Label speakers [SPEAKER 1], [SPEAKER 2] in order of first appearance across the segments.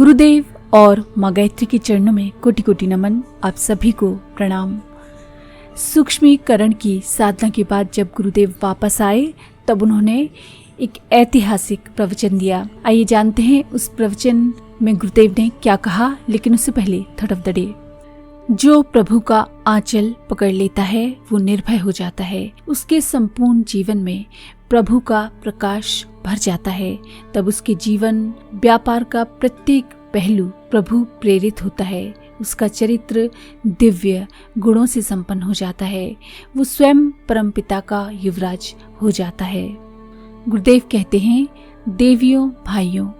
[SPEAKER 1] गुरुदेव और माँ गायत्री के चरणों में कोटि कोटि नमन। आप सभी को प्रणाम। सूक्ष्मीकरण की साधना के बाद जब गुरुदेव वापस आए तब उन्होंने एक ऐतिहासिक प्रवचन दिया। आइए जानते हैं उस प्रवचन में गुरुदेव ने क्या कहा, लेकिन उससे पहले थर्ड ऑफ द डे। जो प्रभु का आंचल पकड़ लेता है वो निर्भय हो जाता है। उसके संपूर्ण जीवन में प्रभु का प्रकाश भर जाता है। तब उसके जीवन व्यापार का प्रत्येक पहलू प्रभु प्रेरित होता है। उसका चरित्र दिव्य गुणों से संपन्न हो जाता है। वो स्वयं परमपिता का युवराज हो जाता है। गुरुदेव कहते हैं, देवियों भाइयों,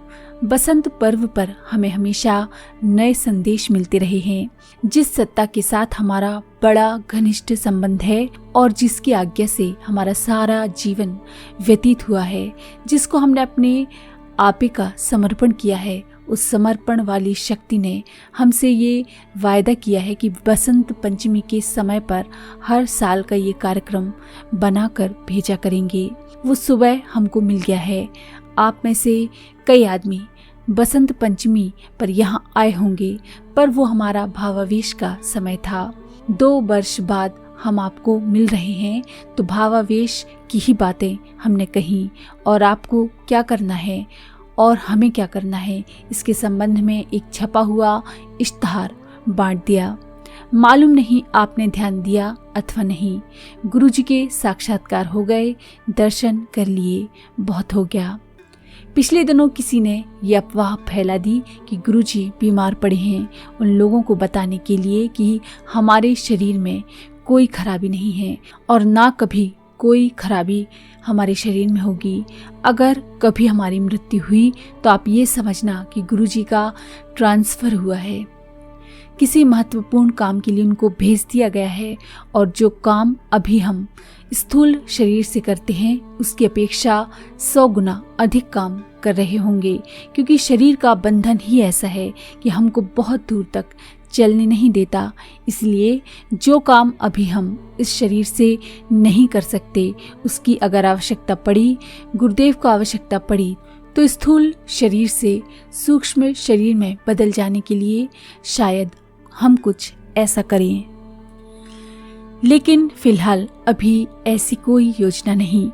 [SPEAKER 1] बसंत पर्व पर हमें हमेशा नए संदेश मिलते रहे हैं। जिस सत्ता के साथ हमारा बड़ा घनिष्ठ संबंध है और जिसकी आज्ञा से हमारा सारा जीवन व्यतीत हुआ है, जिसको हमने अपने आपे का समर्पण किया है, उस समर्पण वाली शक्ति ने हमसे ये वायदा किया है कि बसंत पंचमी के समय पर हर साल का ये कार्यक्रम बनाकर भेजा करेंगे। वो सुबह हमको मिल गया है। आप में से कई आदमी बसंत पंचमी पर यहाँ आए होंगे, पर वो हमारा भावावेश का समय था। 2 वर्ष बाद हम आपको मिल रहे हैं, तो भावावेश की ही बातें हमने कही और आपको क्या करना है और हमें क्या करना है, इसके संबंध में एक छपा हुआ इश्तहार बांट दिया। मालूम नहीं आपने ध्यान दिया अथवा नहीं। गुरुजी के साक्षात्कार हो गए, दर्शन कर लिए, बहुत हो गया। पिछले दिनों किसी ने ये अफवाह फैला दी कि गुरुजी बीमार पड़े हैं, उन लोगों को बताने के लिए कि हमारे शरीर में कोई खराबी नहीं है और ना कभी कोई खराबी हमारे शरीर में होगी। अगर कभी हमारी मृत्यु हुई तो आप ये समझना कि गुरुजी का ट्रांसफर हुआ है। किसी महत्वपूर्ण काम के लिए उनको भेज दिया गया है और जो काम अभी हम स्थूल शरीर से करते हैं उसकी अपेक्षा 100 गुना अधिक काम कर रहे होंगे, क्योंकि शरीर का बंधन ही ऐसा है कि हमको बहुत दूर तक चलने नहीं देता। इसलिए जो काम अभी हम इस शरीर से नहीं कर सकते, उसकी अगर आवश्यकता पड़ी, गुरुदेव को आवश्यकता पड़ी, तो स्थूल शरीर से सूक्ष्म शरीर में बदल जाने के लिए शायद हम कुछ ऐसा करें। लेकिन फिलहाल अभी ऐसी कोई योजना नहीं।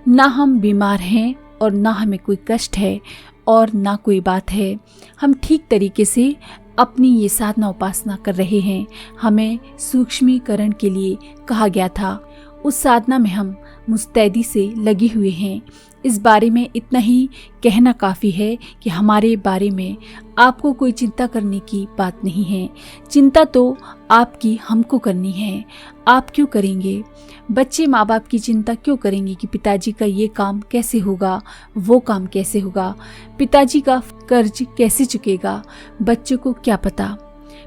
[SPEAKER 1] ना हम बीमार हैं और ना हमें कोई कष्ट है और ना कोई बात है। हम ठीक तरीके से अपनी ये साधना उपासना कर रहे हैं। हमें सूक्ष्मीकरण के लिए कहा गया था, उस साधना में हम मुस्तैदी से लगे हुए हैं। इस बारे में इतना ही कहना काफ़ी है कि हमारे बारे में आपको कोई चिंता करने की बात नहीं है। चिंता तो आपकी हमको करनी है। आप क्यों करेंगे? बच्चे माँ बाप की चिंता क्यों करेंगे कि पिताजी का ये काम कैसे होगा, वो काम कैसे होगा, पिताजी का कर्ज कैसे चुकेगा? बच्चों को क्या पता।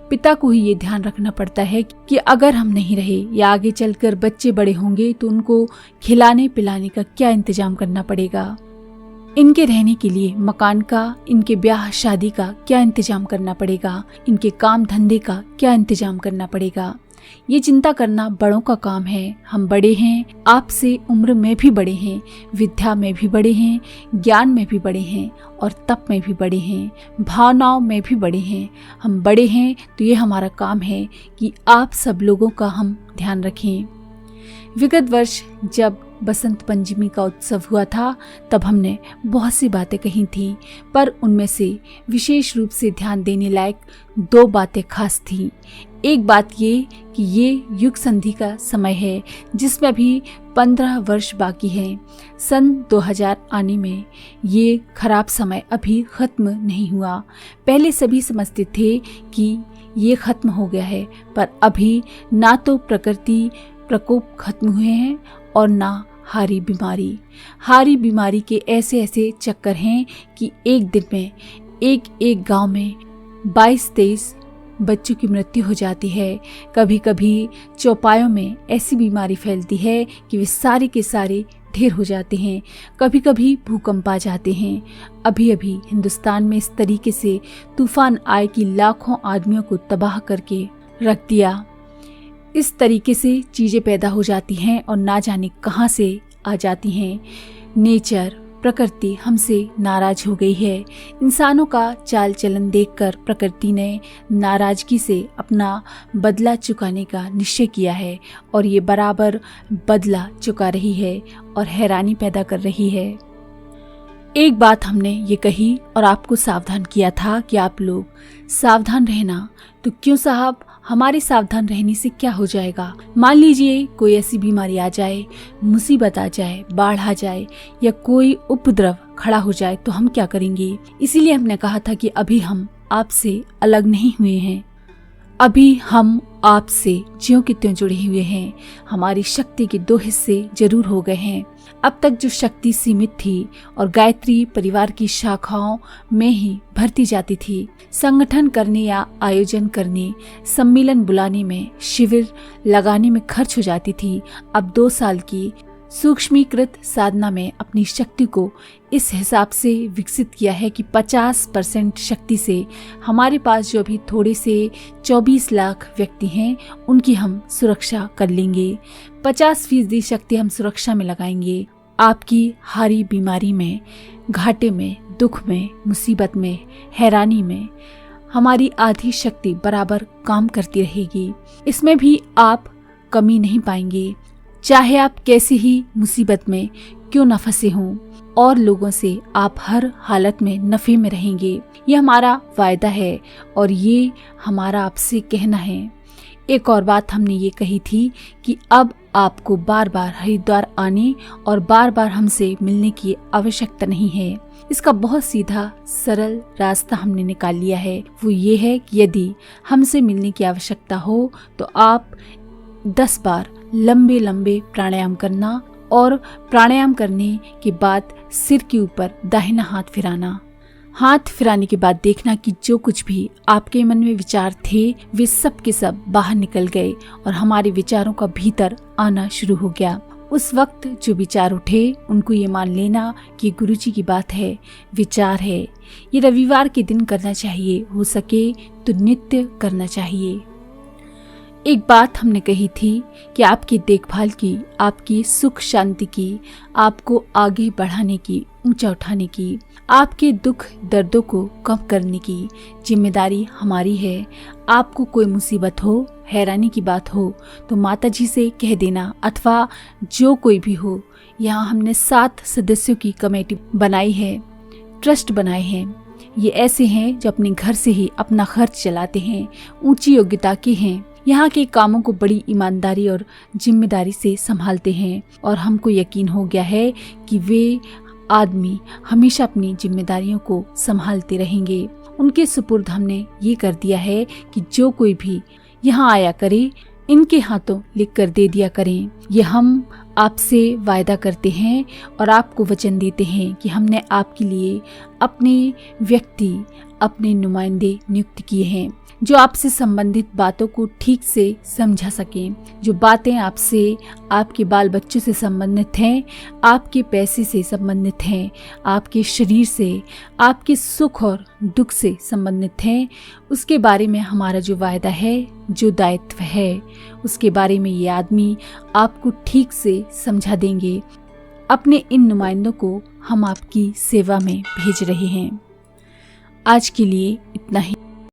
[SPEAKER 1] पिता को ही ये ध्यान रखना पड़ता है कि अगर हम नहीं रहे या आगे चलकर बच्चे बड़े होंगे तो उनको खिलाने पिलाने का क्या इंतजाम करना पड़ेगा, इनके रहने के लिए मकान का, इनके ब्याह शादी का क्या इंतजाम करना पड़ेगा, इनके काम धंधे का क्या इंतजाम करना पड़ेगा। ये चिंता करना बड़ों का काम है। हम बड़े हैं, आपसे उम्र में भी बड़े हैं, विद्या में भी बड़े हैं, ज्ञान में भी बड़े हैं और तप में भी बड़े हैं, भावनाओं में भी बड़े हैं। हम बड़े हैं तो ये हमारा काम है कि आप सब लोगों का हम ध्यान रखें। विगत वर्ष जब बसंत पंचमी का उत्सव हुआ था तब हमने बहुत सी बातें कही थी, पर उनमें से विशेष रूप से ध्यान देने लायक 2 बातें खास थी। एक बात ये कि ये युग संधि का समय है जिसमें अभी 15 वर्ष बाकी हैं। सन 2000 आने में ये खराब समय अभी खत्म नहीं हुआ। पहले सभी समझते थे कि ये खत्म हो गया है, पर अभी ना तो प्रकृति प्रकोप खत्म हुए हैं और ना हारी बीमारी। हारी बीमारी के ऐसे ऐसे चक्कर हैं कि एक दिन में एक गांव में 22-23 बच्चों की मृत्यु हो जाती है। कभी कभी चौपायों में ऐसी बीमारी फैलती है कि वे सारे के सारे ढेर हो जाते हैं। कभी कभी भूकंप आ जाते हैं। अभी अभी हिंदुस्तान में इस तरीके से तूफान आए कि लाखों आदमियों को तबाह करके रख दिया। इस तरीके से चीजें पैदा हो जाती हैं और ना जाने कहां से आ जाती हैं। नेचर, प्रकृति हमसे नाराज हो गई है। इंसानों का चाल चलन देखकर प्रकृति ने नाराजगी से अपना बदला चुकाने का निश्चय किया है और ये बराबर बदला चुका रही है और हैरानी पैदा कर रही है। एक बात हमने ये कही और आपको सावधान किया था कि आप लोग सावधान रहना, तो क्यों साहब, हमारे सावधान रहने से क्या हो जाएगा? मान लीजिए कोई ऐसी बीमारी आ जाए, मुसीबत आ जाए, बाढ़ आ जाए या कोई उपद्रव खड़ा हो जाए तो हम क्या करेंगे? इसीलिए हमने कहा था कि अभी हम आपसे अलग नहीं हुए हैं, अभी हम आपसे ज्यों के त्यों जुड़े हुए हैं। हमारी शक्ति के 2 हिस्से जरूर हो गए हैं। अब तक जो शक्ति सीमित थी और गायत्री परिवार की शाखाओं में ही भरती जाती थी, संगठन करने या आयोजन करने, सम्मेलन बुलाने में, शिविर लगाने में खर्च हो जाती थी, अब 2 साल की सूक्ष्मीकृत साधना में अपनी शक्ति को इस हिसाब से विकसित किया है कि 50% शक्ति से हमारे पास जो अभी थोड़े से 24 लाख व्यक्ति हैं उनकी हम सुरक्षा कर लेंगे। 50% शक्ति हम सुरक्षा में लगाएंगे। आपकी हारी बीमारी में, घाटे में, दुख में, मुसीबत में, हैरानी में हमारी आधी शक्ति बराबर काम करती रहेगी। इसमें भी आप कमी नहीं पाएंगे, चाहे आप कैसी ही मुसीबत में क्यों न फंसे हों, और लोगों से आप हर हालत में नफे में रहेंगे। ये हमारा वायदा है और ये हमारा आपसे कहना है। एक और बात हमने ये कही थी कि अब आपको बार बार हरिद्वार आने और बार बार हमसे मिलने की आवश्यकता नहीं है। इसका बहुत सीधा सरल रास्ता हमने निकाल लिया है। वो ये है कि यदि हमसे मिलने की आवश्यकता हो तो आप 10 बार लंबे लंबे प्राणायाम करना और प्राणायाम करने के बाद सिर के ऊपर दाहिना हाथ फिराना। हाथ फिराने के बाद देखना कि जो कुछ भी आपके मन में विचार थे वे सब के सब बाहर निकल गए और हमारे विचारों का भीतर आना शुरू हो गया। उस वक्त जो विचार उठे उनको ये मान लेना कि गुरुजी की बात है, विचार है। ये रविवार के दिन करना चाहिए, हो सके तो नित्य करना चाहिए। एक बात हमने कही थी कि आपकी देखभाल की, आपकी सुख शांति की, आपको आगे बढ़ाने की, ऊंचा उठाने की, आपके दुख दर्दों को कम करने की जिम्मेदारी हमारी है। आपको कोई मुसीबत हो, हैरानी की बात हो तो माता जी से कह देना, अथवा जो कोई भी हो। यहाँ हमने 7 सदस्यों की कमेटी बनाई है, ट्रस्ट बनाए हैं। ये ऐसे हैं जो अपने घर से ही अपना खर्च चलाते हैं, ऊंची योग्यता के हैं, यहाँ के कामों को बड़ी ईमानदारी और जिम्मेदारी से संभालते हैं और हमको यकीन हो गया है कि वे आदमी हमेशा अपनी जिम्मेदारियों को संभालते रहेंगे। उनके सुपुर्द हमने ये कर दिया है कि जो कोई भी यहाँ आया करे इनके हाथों लिख कर दे दिया करें। ये हम आपसे वायदा करते हैं और आपको वचन देते हैं कि हमने आपके लिए अपने व्यक्ति, अपने नुमाइंदे नियुक्त किए हैं जो आपसे संबंधित बातों को ठीक से समझा सकें। जो बातें आपसे, आपके बाल बच्चों से संबंधित हैं, आपके पैसे से संबंधित हैं, आपके शरीर से, आपके सुख और दुख से संबंधित हैं, उसके बारे में हमारा जो वायदा है, जो दायित्व है, उसके बारे में ये आदमी आपको ठीक से समझा देंगे। अपने इन नुमाइंदों को हम आपकी सेवा में भेज रहे हैं। आज के लिए इतना ही।